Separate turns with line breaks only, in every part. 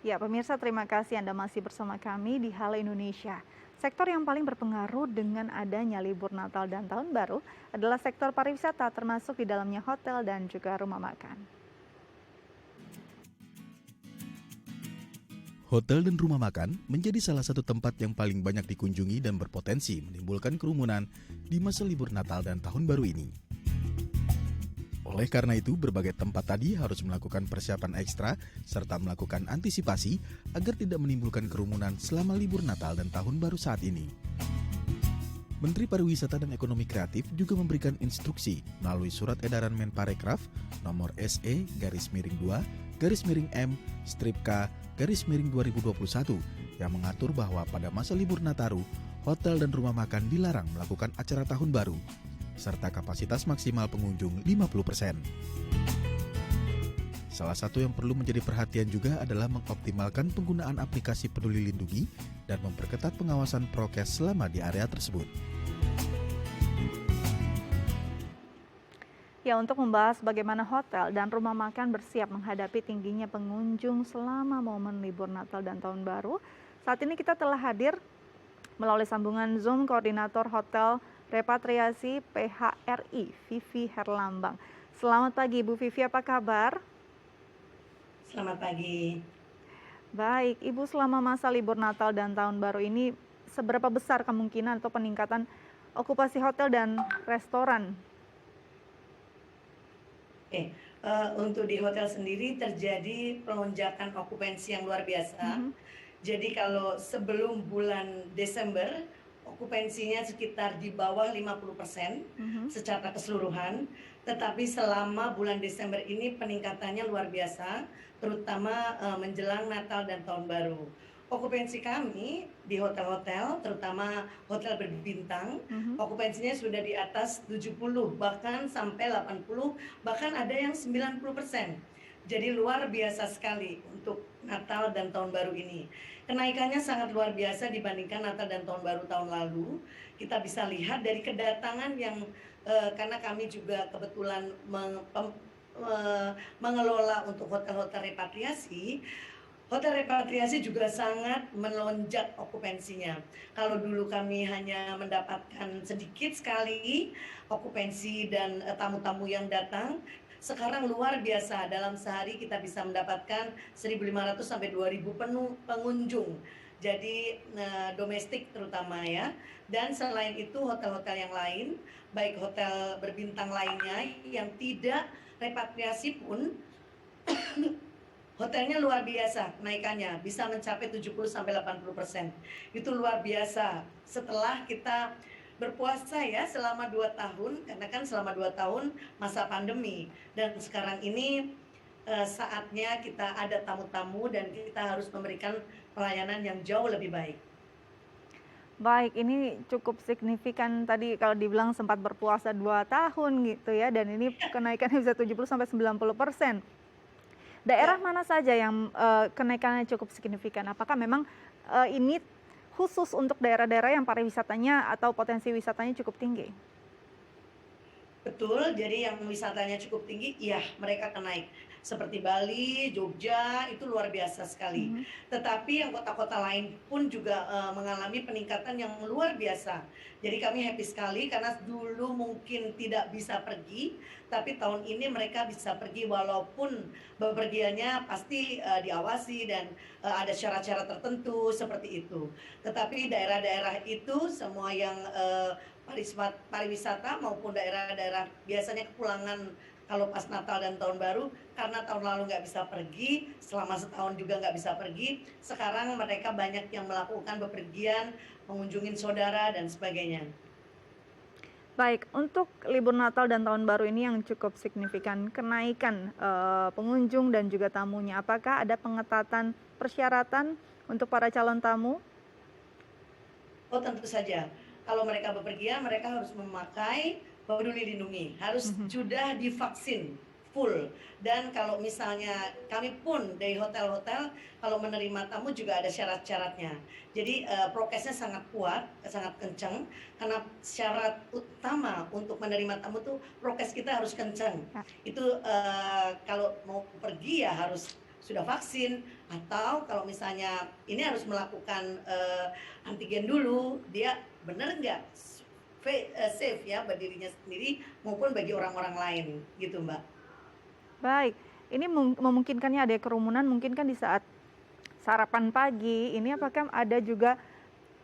Ya, pemirsa, terima kasih Anda masih bersama kami di Halo Indonesia. Sektor yang paling berpengaruh dengan adanya libur Natal dan Tahun Baru adalah sektor pariwisata, termasuk di dalamnya hotel dan juga rumah makan.
Hotel dan rumah makan menjadi salah satu tempat yang paling banyak dikunjungi dan berpotensi menimbulkan kerumunan di masa libur Natal dan Tahun Baru ini. Oleh karena itu, berbagai tempat tadi harus melakukan persiapan ekstra serta melakukan antisipasi agar tidak menimbulkan kerumunan selama libur Natal dan Tahun Baru saat ini. Menteri Pariwisata dan Ekonomi Kreatif juga memberikan instruksi melalui Surat Edaran Menparekraf nomor SE-M-M-K-2021 yang mengatur bahwa pada masa libur Nataru, hotel dan rumah makan dilarang melakukan acara tahun baru, serta kapasitas maksimal pengunjung 50%. Salah satu yang perlu menjadi perhatian juga adalah mengoptimalkan penggunaan aplikasi Peduli Lindungi dan memperketat pengawasan prokes selama di area tersebut.
Ya, untuk membahas bagaimana hotel dan rumah makan bersiap menghadapi tingginya pengunjung selama momen libur Natal dan Tahun Baru, saat ini kita telah hadir melalui sambungan Zoom Koordinator Hotel Repatriasi PHRI, Vivi Herlambang. Selamat pagi, Bu Vivi, apa kabar?
Selamat pagi.
Baik, Ibu, selama masa libur Natal dan Tahun Baru ini, seberapa besar kemungkinan atau peningkatan okupasi hotel dan restoran?
Oke, untuk di hotel sendiri terjadi pelonjakan okupansi yang luar biasa. Jadi kalau sebelum bulan Desember, okupansinya sekitar di bawah 50% secara keseluruhan. Tetapi selama bulan Desember ini peningkatannya luar biasa, terutama menjelang Natal dan Tahun Baru. Okupansi kami di hotel-hotel, terutama hotel berbintang, okupansinya sudah di atas 70, bahkan sampai 80, bahkan ada yang 90%. Jadi luar biasa sekali untuk Natal dan Tahun Baru ini. Kenaikannya sangat luar biasa dibandingkan Natal dan Tahun Baru tahun lalu. Kita bisa lihat dari kedatangan yang karena kami juga kebetulan mengelola untuk hotel-hotel repatriasi. Hotel repatriasi juga sangat melonjak okupansinya. Kalau dulu kami hanya mendapatkan sedikit sekali okupansi dan tamu-tamu yang datang, sekarang luar biasa. Dalam sehari kita bisa mendapatkan 1.500 sampai 2.000 pengunjung. Jadi domestik terutama ya. Dan selain itu hotel-hotel yang lain, baik hotel berbintang lainnya yang tidak repatriasi pun hotelnya luar biasa kenaikannya, bisa mencapai 70-80%. Itu luar biasa setelah kita berpuasa ya selama 2 tahun, karena kan selama 2 tahun masa pandemi. Dan sekarang ini saatnya kita ada tamu-tamu dan kita harus memberikan pelayanan yang jauh lebih baik.
Baik, ini cukup signifikan tadi kalau dibilang sempat berpuasa 2 tahun gitu ya, dan ini kenaikannya bisa 70-90%. Daerah mana saja yang kenaikannya cukup signifikan? Apakah memang ini khusus untuk daerah-daerah yang pariwisatanya atau potensi wisatanya cukup tinggi?
Betul, jadi yang wisatanya cukup tinggi, iya mereka akan naik. Seperti Bali, Jogja, itu luar biasa sekali. Tetapi yang kota-kota lain pun juga mengalami peningkatan yang luar biasa. Jadi kami happy sekali karena dulu mungkin tidak bisa pergi, tapi tahun ini mereka bisa pergi walaupun bepergiannya pasti diawasi dan ada syarat-syarat tertentu seperti itu. Tetapi daerah-daerah itu semua yang pariwisata maupun daerah-daerah biasanya kepulangan kalau pas Natal dan Tahun Baru, karena tahun lalu nggak bisa pergi, selama setahun juga nggak bisa pergi, sekarang mereka banyak yang melakukan bepergian, mengunjungi saudara dan sebagainya.
Baik, untuk libur Natal dan Tahun Baru ini yang cukup signifikan kenaikan pengunjung dan juga tamunya, apakah ada pengetatan persyaratan untuk para calon tamu?
Oh tentu saja, kalau mereka bepergian mereka harus memakai Peduli Lindungi, harus sudah divaksin full. Dan kalau misalnya kami pun dari hotel-hotel kalau menerima tamu juga ada syarat-syaratnya. Jadi prokesnya sangat kuat, sangat kencang karena syarat utama untuk menerima tamu tuh prokes kita harus kencang. Itu kalau mau pergi ya harus sudah vaksin, atau kalau misalnya ini harus melakukan antigen dulu, dia benar nggak safe ya bagi dirinya sendiri maupun bagi orang-orang lain gitu Mbak.
Baik, ini memungkinkannya ada kerumunan mungkin kan di saat sarapan pagi, ini apakah ada juga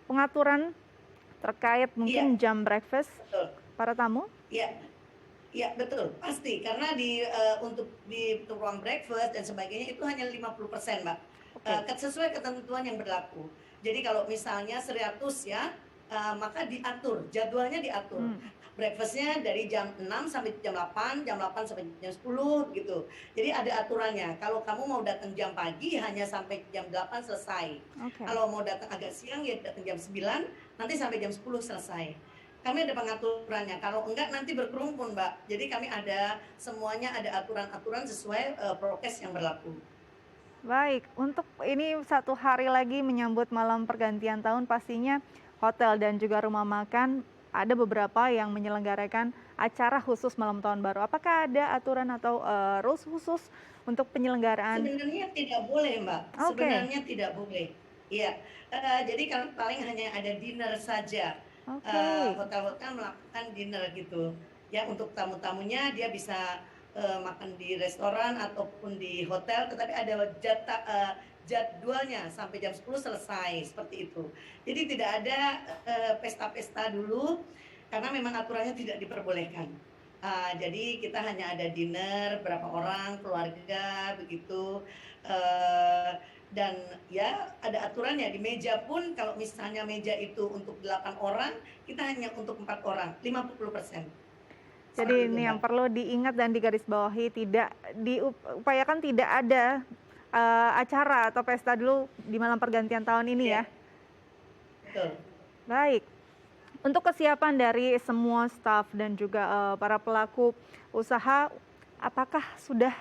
pengaturan terkait
Iya,
mungkin jam breakfast
betul.
para tamu?
Iya, iya betul, pasti karena untuk di ruang breakfast dan sebagainya itu hanya 50%, Mbak.
Oke.
Sesuai ketentuan yang berlaku. Jadi kalau misalnya 100 ya, maka diatur, jadwalnya diatur.
Hmm,
Breakfast-nya dari jam 6 sampai jam 8 sampai jam 10 gitu. Jadi ada aturannya. Kalau kamu mau datang jam pagi hanya sampai jam 8 selesai.
oke.
Kalau mau datang agak siang ya datang jam 9, nanti sampai jam 10 selesai. Kami ada pengaturannya, kalau enggak nanti berkerumun Mbak. Jadi kami semuanya ada aturan-aturan sesuai prokes yang berlaku.
Baik, untuk ini 1 hari lagi menyambut malam pergantian tahun, pastinya hotel dan juga rumah makan ada beberapa yang menyelenggarakan acara khusus malam tahun baru. Apakah ada aturan atau rules khusus untuk penyelenggaraan?
Sebenarnya tidak boleh Mbak,
Oke,
sebenarnya tidak boleh. Iya, jadi kan paling hanya ada dinner saja.
oke.
Hotel-hotel melakukan dinner gitu. Ya untuk tamu-tamunya dia bisa makan di restoran ataupun di hotel, tetapi ada jadwalnya sampai jam 10 selesai seperti itu. Jadi tidak ada pesta-pesta dulu karena memang aturannya tidak diperbolehkan. Jadi kita hanya ada dinner berapa orang keluarga begitu, dan ya ada aturannya di meja pun kalau misalnya meja itu untuk 8 orang, kita hanya untuk 4 orang, 50%. Seperti
Jadi
itu,
ini yang
Mbak.
perlu diingat dan digarisbawahi, tidak diupayakan tidak ada acara atau pesta dulu di malam pergantian tahun ini
Iya,
ya.
betul.
Baik, untuk kesiapan dari semua staf dan juga para pelaku usaha, apakah sudah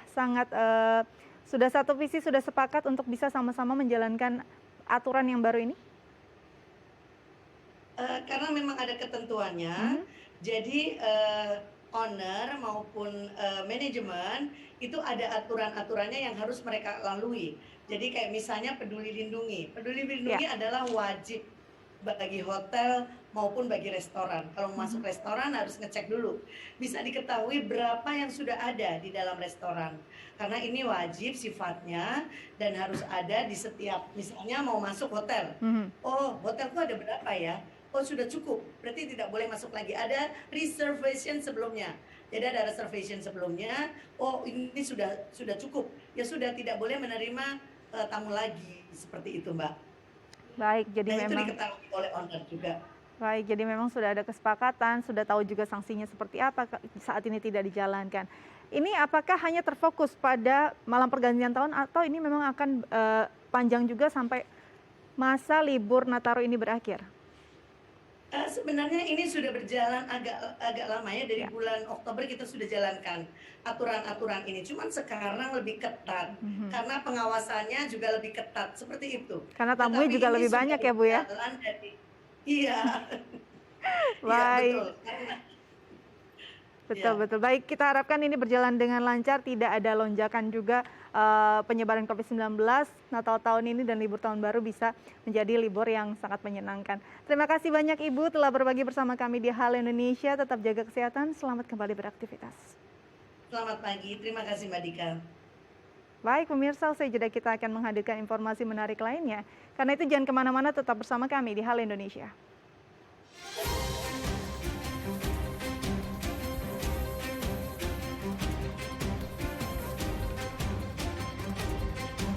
satu visi, sudah sepakat untuk bisa sama-sama menjalankan aturan yang baru ini?
Karena memang ada ketentuannya,
Mhm.
jadi, owner maupun, manajemen itu ada aturan-aturannya yang harus mereka lalui. Jadi kayak misalnya Peduli Lindungi. Peduli
Ya.
Lindungi adalah wajib bagi hotel maupun bagi restoran. Kalau masuk
Mhm.
restoran harus ngecek dulu, bisa diketahui berapa yang sudah ada di dalam restoran. Karena ini wajib sifatnya dan harus ada di setiap misalnya mau masuk hotel,
Mhm.
"Oh, hotelku ada berapa ya? Oh, sudah cukup, berarti tidak boleh masuk lagi." Ada reservation sebelumnya. Jadi ada reservation sebelumnya, "Oh, ini sudah cukup." Ya sudah tidak boleh menerima, tamu lagi, seperti itu, Mbak.
Baik, jadi
Dan itu
memang
diketahui oleh owner juga.
sudah ada kesepakatan, sudah tahu juga sanksinya seperti apa saat ini tidak dijalankan. Ini apakah hanya terfokus pada malam pergantian tahun atau ini memang akan panjang juga sampai masa libur Nataru ini berakhir?
Sebenarnya ini sudah berjalan agak agak lama ya, dari
Ya.
bulan Oktober kita sudah jalankan aturan-aturan ini, cuman sekarang lebih ketat,
Mhm.
karena pengawasannya juga lebih ketat, seperti itu.
Karena tamunya
Tetapi
juga
ini
lebih
sudah
banyak ya, Bu, ya?
berjalan dari iya, iya
Baik,
betul, karena
betul
iya.
betul. Baik, kita harapkan ini berjalan dengan lancar, tidak ada lonjakan juga penyebaran COVID-19, Natal tahun ini dan libur tahun baru bisa menjadi libur yang sangat menyenangkan. Terima kasih banyak Ibu telah berbagi bersama kami di Halo Indonesia. Tetap jaga kesehatan, selamat kembali beraktivitas.
Selamat pagi, terima kasih Mbak Dika.
Baik pemirsa, usai jeda kita akan menghadirkan informasi menarik lainnya. Karena itu jangan kemana-mana, tetap bersama kami di Halo Indonesia.